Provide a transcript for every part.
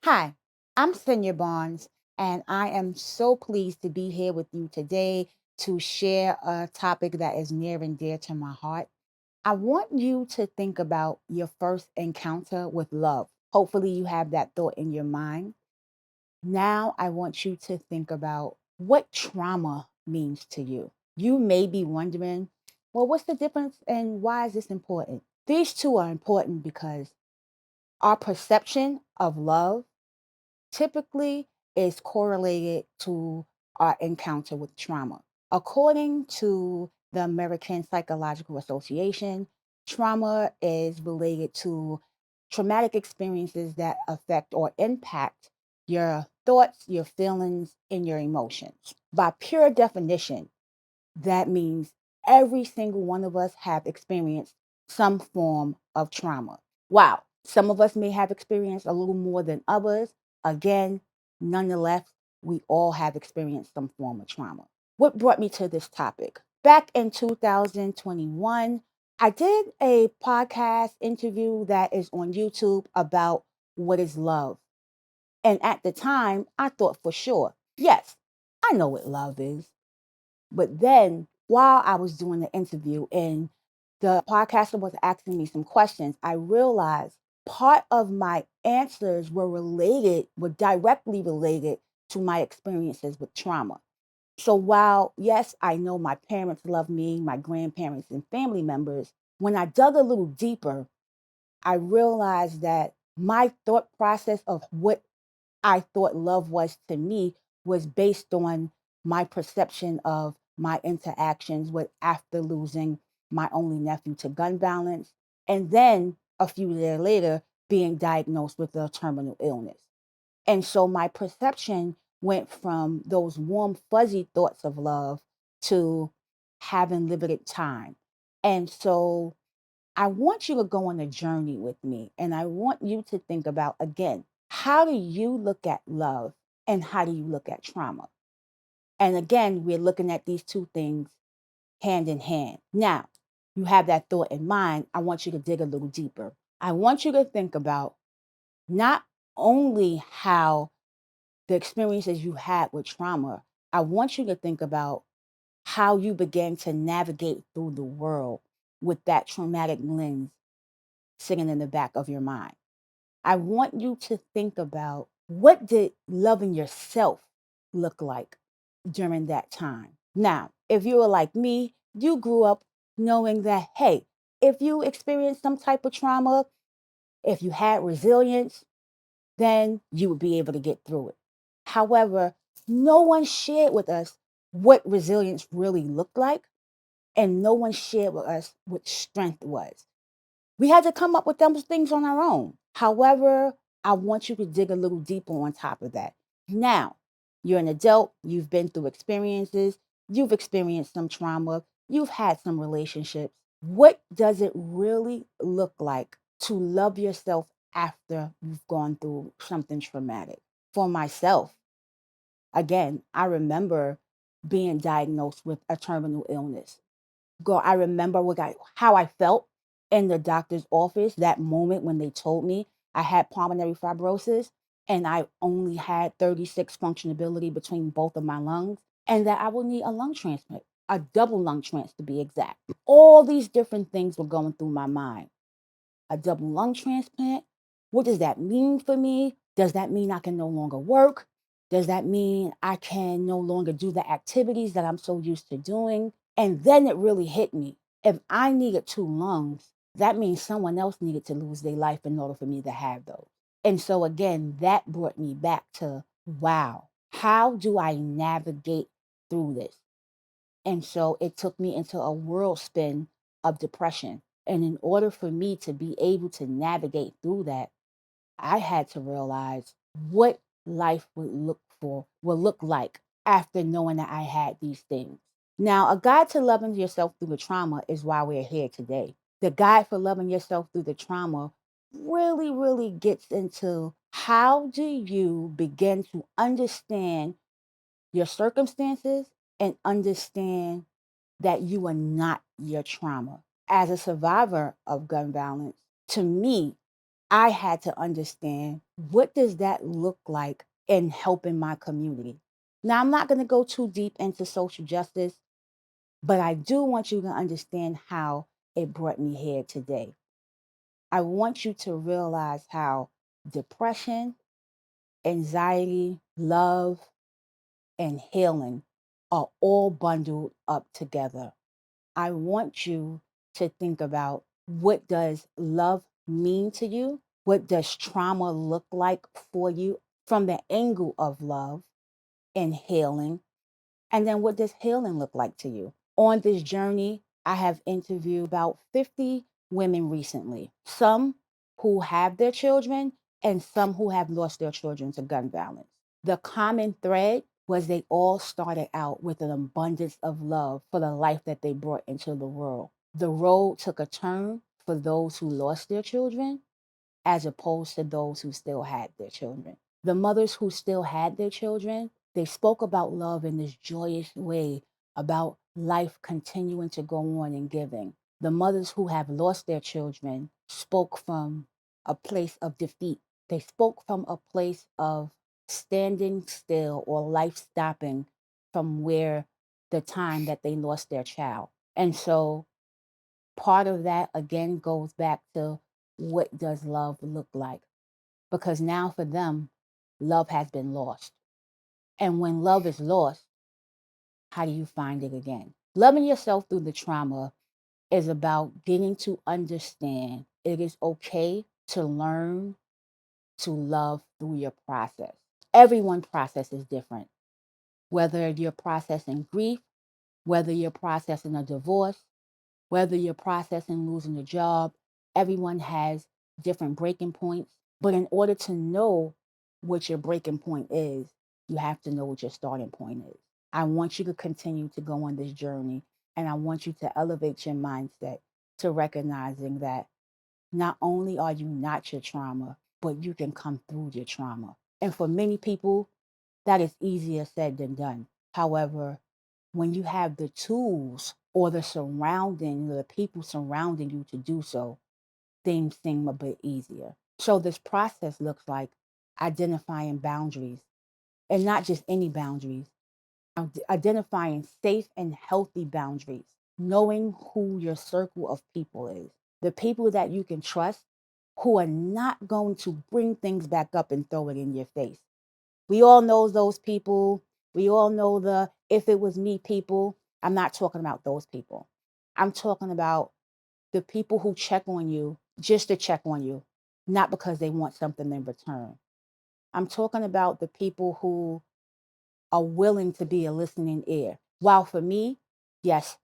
Hi, I'm Xenia Barnes, and I am so pleased to be here with you today to share a topic that is near and dear to my heart. I want you to think about your first encounter with love. Hopefully, you have that thought in your mind. Now, I want you to think about what trauma means to you. You may be wondering, well, what's the difference and why is this important? These two are important because our perception of love typically is correlated to our encounter with trauma. According to the American Psychological Association, trauma is related to traumatic experiences that affect or impact your thoughts, your feelings, and your emotions. By pure definition, that means every single one of us have experienced some form of trauma. Wow, some of us may have experienced a little more than others. Again, nonetheless, we all have experienced some form of trauma. What brought me to this topic? Back in 2021, I did a podcast interview that is on YouTube about what is love. And at the time, I thought for sure, yes, I know what love is. But then while I was doing the interview and the podcaster was asking me some questions, I realized part of my answers were directly related to my experiences with trauma. So while, yes, I know my parents love me, my grandparents and family members, when I dug a little deeper, I realized that my thought process of what I thought love was to me was based on my perception of my interactions with after losing my only nephew to gun violence, and then a few years later being diagnosed with a terminal illness. And so my perception went from those warm, fuzzy thoughts of love to having limited time. And so I want you to go on a journey with me, and I want you to think about again, how do you look at love and how do you look at trauma? And again, we're looking at these two things hand in hand. Now, you have that thought in mind. I want you to dig a little deeper. I want you to think about not only how the experiences you had with trauma, I want you to think about how you began to navigate through the world with that traumatic lens sitting in the back of your mind. I want you to think about what did loving yourself look like during that time. Now, if you were like me, you grew up knowing that, hey, if you experienced some type of trauma, if you had resilience, then you would be able to get through it. However, no one shared with us what resilience really looked like, and no one shared with us what strength was. We had to come up with those things on our own. However, I want you to dig a little deeper on top of that. Now, you're an adult, you've been through experiences, you've experienced some trauma, you've had some relationships. What does it really look like to love yourself after you've gone through something traumatic? For myself, again, I remember being diagnosed with a terminal illness. Girl, I remember how I felt in the doctor's office that moment when they told me I had pulmonary fibrosis and I only had 36 functionability between both of my lungs and that I will need a lung transplant, a double lung transplant to be exact. All these different things were going through my mind. A double lung transplant? What does that mean for me? Does that mean I can no longer work? Does that mean I can no longer do the activities that I'm so used to doing? And then it really hit me. If I needed two lungs, that means someone else needed to lose their life in order for me to have those. And so, again, that brought me back to wow, how do I navigate through this? And so it took me into a whirlspin of depression. And in order for me to be able to navigate through that, I had to realize what life would look like after knowing that I had these things. Now, a guide to loving yourself through the trauma is why we're here today. The guide for loving yourself through the trauma really, really gets into how do you begin to understand your circumstances and understand that you are not your trauma. As a survivor of gun violence, to me, I had to understand, what does that look like in helping my community? Now, I'm not going to go too deep into social justice, but I do want you to understand how it brought me here today. I want you to realize how depression, anxiety, love, and healing are all bundled up together. I want you to think about, what does love mean to you? What does trauma look like for you from the angle of love and healing? And then what does healing look like to you? On this journey, I have interviewed about 50 women recently, some who have their children and some who have lost their children to gun violence. The common thread was they all started out with an abundance of love for the life that they brought into the world. The road took a turn for those who lost their children as opposed to those who still had their children. The mothers who still had their children, they spoke about love in this joyous way, about life continuing to go on and giving. The mothers who have lost their children spoke from a place of defeat. They spoke from a place of standing still or life stopping from where the time that they lost their child. And so part of that again goes back to, what does love look like? Because now for them, love has been lost. And when love is lost, how do you find it again? Loving yourself through the trauma is about getting to understand it is okay to learn to love through your process. Everyone's process is different. Whether you're processing grief, whether you're processing a divorce, whether you're processing losing a job, everyone has different breaking points. But in order to know what your breaking point is, you have to know what your starting point is. I want you to continue to go on this journey, and I want you to elevate your mindset to recognizing that not only are you not your trauma, but you can come through your trauma. And for many people, that is easier said than done. However, when you have the tools or the people surrounding you to do so, things seem a bit easier. So this process looks like identifying boundaries, and not just any boundaries, identifying safe and healthy boundaries, knowing who your circle of people is, the people that you can trust, who are not going to bring things back up and throw it in your face. We all know those people. We all know the if it was me people. I'm not talking about those people. I'm talking about the people who check on you just to check on you, not because they want something in return. I'm talking about the people who are willing to be a listening ear. While for me, yes,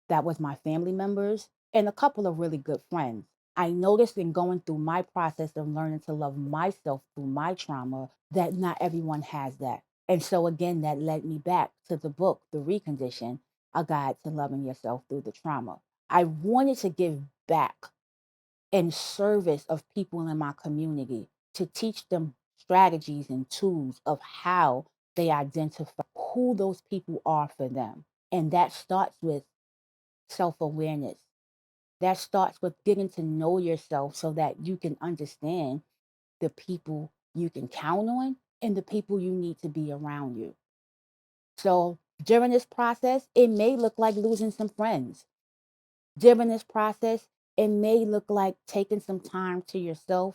that was my family members and a couple of really good friends. I noticed in going through my process of learning to love myself through my trauma that not everyone has that. And so, again, that led me back to the book, The Recondition, A Guide to Loving Yourself Through the Trauma. I wanted to give back in service of people in my community to teach them strategies and tools of how they identify who those people are for them. And that starts with self awareness. That starts with getting to know yourself so that you can understand the people you can count on and the people you need to be around you. So during this process, it may look like losing some friends. During this process, it may look like taking some time to yourself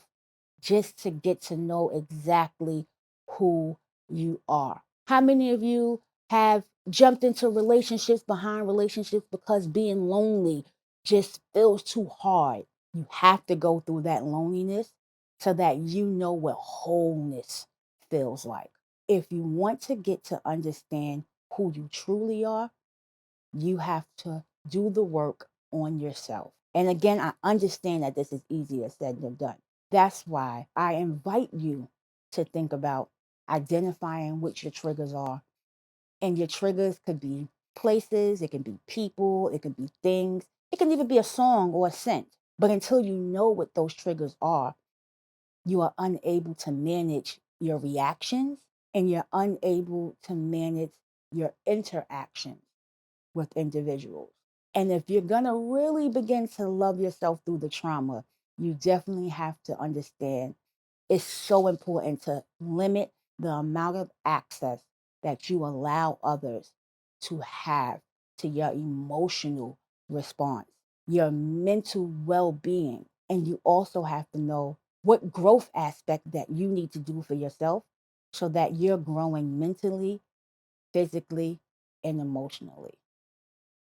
just to get to know exactly who you are. How many of you have jumped into relationships behind relationships because being lonely just feels too hard? You have to go through that loneliness so that you know what wholeness feels like. If you want to get to understand who you truly are, you have to do the work on yourself. And again, I understand that this is easier said than done. That's why I invite you to think about identifying what your triggers are. And your triggers could be places, it can be people, it can be things, it can even be a song or a scent. But until you know what those triggers are, you are unable to manage your reactions and you're unable to manage your interactions with individuals. And if you're going to really begin to love yourself through the trauma, You definitely have to understand it's so important to limit the amount of access that you allow others to have to your emotional response, your mental well being. And you also have to know what growth aspect that you need to do for yourself so that you're growing mentally, physically, and emotionally.